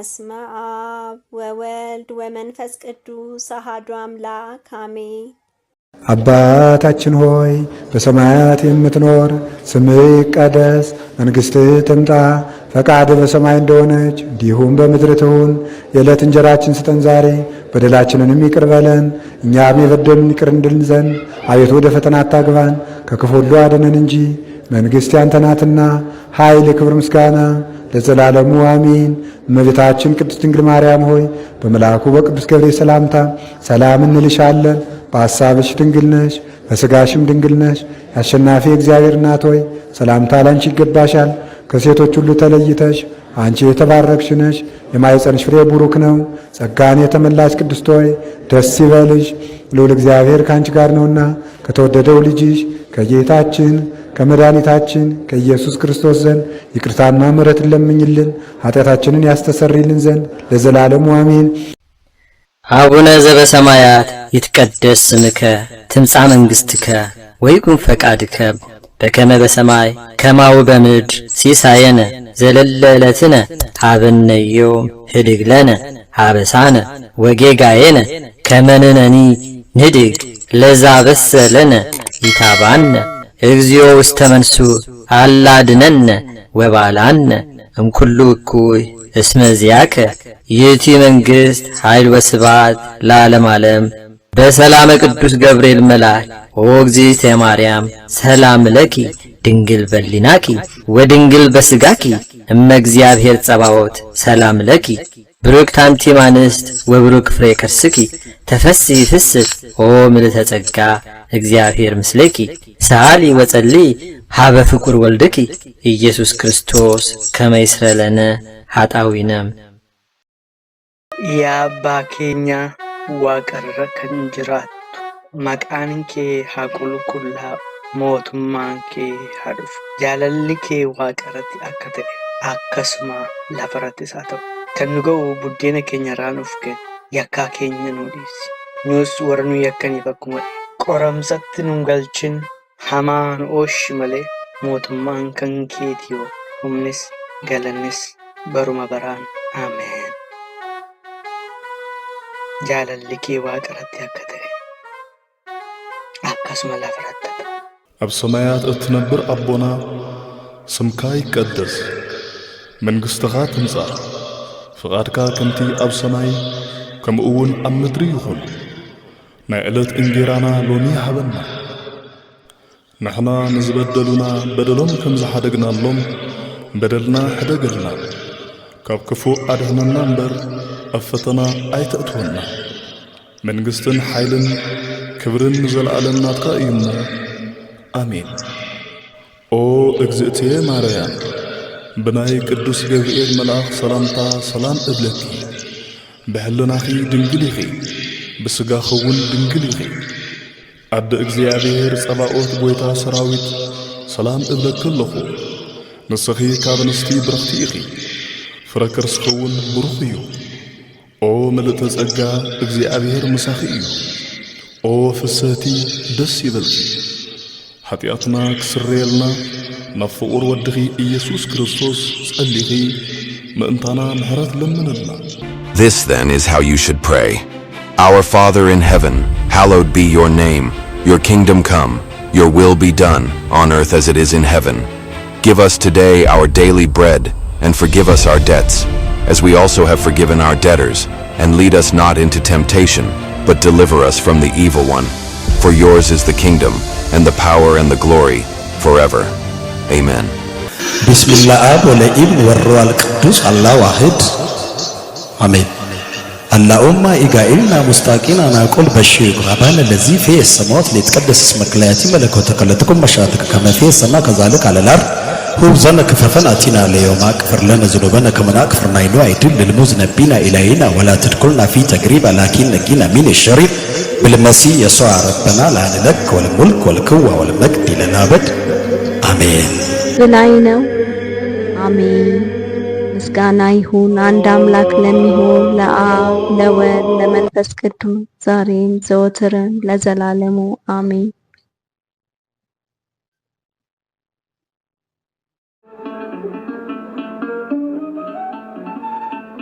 በስመ አብ ወወልድ ወመንፈስ ቅዱስ አሐዱ አምላክ አሜን። አባታችን ሆይ በሰማያት የምትኖር ስምህ ይቀደስ፣ መንግሥትህ ትምጣ፣ ፈቃድህ በሰማይ እንደሆነች እንዲሁም በምድር ትሁን። የዕለት እንጀራችንን ስጠን ዛሬ፣ በደላችንንም ይቅር በለን እኛም የበደሉንን ይቅር እንድንል ዘንድ፣ አቤቱ ወደ ፈተና አታግባን ከክፉ ሁሉ አድነን እንጂ መንግሥት ያንተ ናትና ኃይል፣ ክብር፣ ምስጋና ለዘላለሙ አሜን። እመቤታችን ቅድስት ድንግል ማርያም ሆይ በመልአኩ በቅዱስ ገብርኤል ሰላምታ ሰላም እንልሻለን። በሐሳብሽ ድንግል ነሽ፣ በሥጋሽም ድንግል ነሽ። የአሸናፊ እግዚአብሔር እናት ሆይ ሰላምታ ላንቺ ይገባሻል። ከሴቶች ሁሉ ተለይተሽ አንቺ የተባረክሽ ነሽ፣ የማኅፀንሽ ፍሬ ቡሩክ ነው። ጸጋን የተመላሽ ቅድስት ሆይ ደስ ይበልሽ፣ ልዑል እግዚአብሔር ከአንቺ ጋር ነውና ከተወደደው ልጅሽ ከጌታችን ከመድኃኒታችን ከኢየሱስ ክርስቶስ ዘንድ ይቅርታና ምሕረትን ለምኝልን ኃጢአታችንን ያስተሰርይልን ዘንድ ለዘላለሙ አሜን። አቡነ ዘበሰማያት ይትቀደስ ስምከ ትምጻእ መንግሥትከ ወይኩን ፈቃድከ በከመ በሰማይ ከማሁ በምድር ሲሳየነ ዘለለ ዕለትነ ሀበነ ዮም ኅድግ ለነ ሀበሳነ ወጌጋየነ ከመ ንሕነኒ ንኅድግ ለዘአበሰለነ ኢታብአነ እግዚኦ ውስተ መንሱት አላ አድኅነነ ወባልዐነ እምኩሉ እኩይ እስመ ዚአከ ይእቲ መንግሥት ኃይል ወስብሐት ለዓለመ ዓለም። በሰላመ ቅዱስ ገብርኤል መልአክ ኦ እግዝእትየ ማርያም ሰላም ለኪ ድንግል በሊናኪ ወድንግል በሥጋኪ እመ እግዚአብሔር ጸባዖት ሰላም ለኪ ብሩክት አንቲ እምአንስት ወብሩክ ፍሬ ከርስኪ ተፈሥሒ ፍስሕት ኦ ምልዕተ ጸጋ እግዚአብሔር ምስሌኪ ሰአሊ ወጸልዪ ሀበ ፍቁር ወልድኪ ኢየሱስ ክርስቶስ ከመ ይስረይ ለነ ኃጣውኢነ። yaa abbaa keenya waaqarra kan jiraattu, maqaan kee haa qulqullaa'u, mootummaan kee haa dhufu, jaalalli kee waaqarratti akka ta'e akkasuma lafarrattis haa ta'u. Kan nu ga'u buddeena keenya irraa nuuf kenni, yakkaa keenya nuu dhiisi, nus warra nu yakkaniif akkuma qoramsatti nu galchin, hamaa nu oolchi malee mootummaan kan keeti yoo humnis galannis baruma baraan ameen. jaalalli kee waaqarratti akka ta'e akkasuma lafarratti haa ta'u. ኣብ ሰማያት እትነብር ኣቦና ስምካ ይቀደስ፣ መንግሥትኻ ትምጻእ፣ ፍቓድካ ከምቲ ኣብ ሰማይ ከምኡ እውን ኣብ ምድሪ ይኹን። ናይ ዕለት እንጀራና ሎሚ ሃበና፣ ንሕና ንዝበደሉና በደሎም ከም ዝሓደግናሎም በደልና ሕደገልና፣ ካብ ክፉእ ኣድሕነና እምበር ኣብ ፈተና ኣይተእትወና። መንግሥትን ሓይልን ክብርን ዘለዓለም ናትካ እዩ እሞ ኣሜን። ኦ እግዝእትየ ማርያም ብናይ ቅዱስ ገብርኤል መልአኽ ሰላምታ ሰላም እብለኪ። ብሕልናኺ ድንግል ኢኺ፣ ብሥጋኺ እውን ድንግል ኢኺ። ኣደ እግዚአብሔር ጸባኦት ጐይታ ሰራዊት ሰላም እብለኪ ኣለኹ። ንስኺ ካብ እንስቲ ብርኽቲ ኢኺ፣ ፍረ ከርስኺ እውን ብሩኽ እዩ። ኦ ምልዕተ ጸጋ እግዚአብሔር ምሳኺ እዩ። ኦ ፍስሕቲ ደስ ይበልኪ። ኃጢአትና ክስረየልና ናብ ፍቁር ወድኺ ኢየሱስ ክርስቶስ ጸሊኺ ምእንታና ምሕረት ለምንልና። This then is how you should pray. Our Father in heaven, hallowed be your name. Your kingdom come, your will be done, on earth as it is in heaven. Give us today our daily bread, and forgive us our debts, as we also have forgiven our debtors, and lead us not into temptation, but deliver us from the evil one. For yours is the kingdom, and the power and the glory, forever. Amen. Bismillah ab wal-ibn wal-ruh al-qudus Allah wahid. Amen. Allahumma iga'ilna mustaqina naqul bashir rabana allazi fi as-samawati litqaddas ismuka la yatim malakutuka la takun mashi'atuka kama fi as-sama kadhalika 'ala al-ard. خبزنا كفافا آتنا اليوم اغفر لنا ذنوبنا كما نغفر للمذنبين للمذنبين إلينا ولا تدخلنا في تجربة لكن نجينا من الشر بالمسيح يسوع ربنا لنا لك والملك والقوة والمجد إلى الأبد آمين. ላይ ነው። አሜን። ምስጋና ይሁን አንድ አምላክ ለሚሆን ለአብ ለወልድ ለመንፈስ ቅዱስ ዛሬም ዘወትርም ለዘላለሙ አሜን።